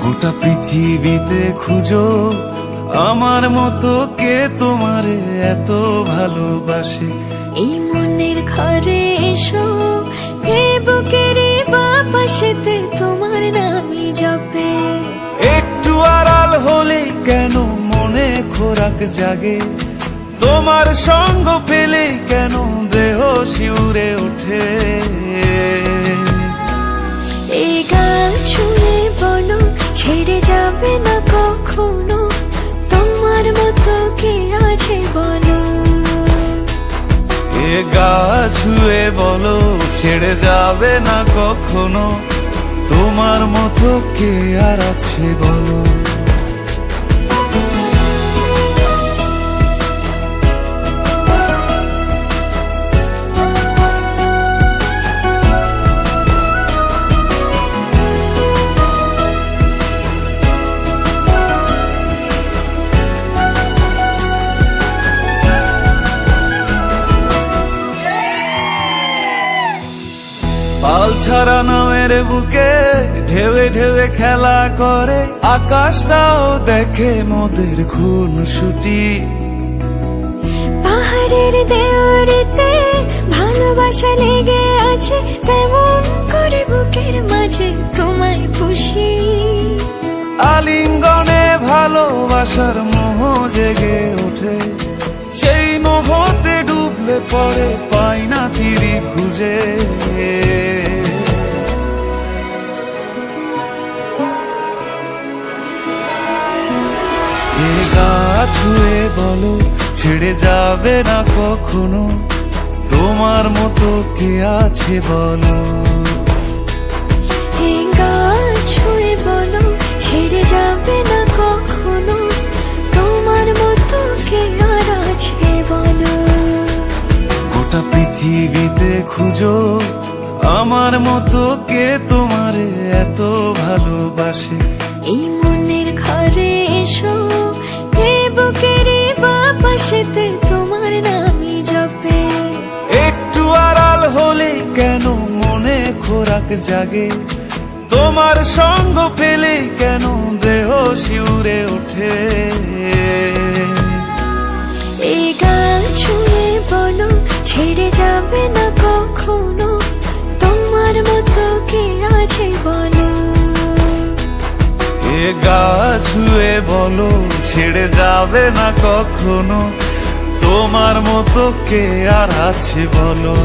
গোটা পৃথিবীতে খুঁজো আমার মতো কে তোমারে এত ভালোবাসে। এই মনের ঘরে এসো, এ বুকের বাপাশেতে তোমার নামই জপে। একটু আড়াল হলে কেন মনে খোরাক জাগে, তোমার সঙ্গ পেলে কেন দেহ শিউরে ওঠে। এই গান ছুঁয়ে বলো ছেড়ে যাবে না কখনো, তোমার মতো কে আছে বলো। এ গা ছুঁয়ে বলো ছেড়ে যাবে না কখনো, তোমার মতো কে আর আছে বলো। পাল ছাড়া নামের বুকে ঢেউে ঢেউে খেলা করে, আকাশটাও দেখে মোদের খুনসুটি। পাহাড়ের দেওয়ারিতে ভালোবাসা লেগে আছে, তেমন করে বুকের মাঝে তোমায় পুষি। আলিঙ্গনে ভালোবাসার মোহ জেগে ওঠে, সেই মোহতে ডুবলে পড়ে পাই না তীরি খুঁজে। এ গা ছুঁয়ে বলো ছেড়ে যাবে না কখনো, তোমার মতো কে আছে বলো। এই গান ছুঁয়ে বলো ছেড়ে যাবে না কখনো, তোমার মতো কে আর আছে বলো। গোটা পৃথিবীতে খুঁজো আমার মতো কে তোমারে এত ভালোবাসে। এই মনের ঘরে এসো, এ বুকের বাপাশেতে তোমার নামই জপে। একটু আড়াল হলে কেন মনে খোরাক জাগে, তোমার সঙ্গ পেলে কেন দেহ শিউরে ওঠে। এই গান ছুঁয়ে বলো ছেড়ে যাবে না কখনো, তোমার মতো কে আছে বলো। এ গা ছুঁয়ে বলো ছেড়ে যাবে না কখনো, তোমার মতো কে আর আছে বলো।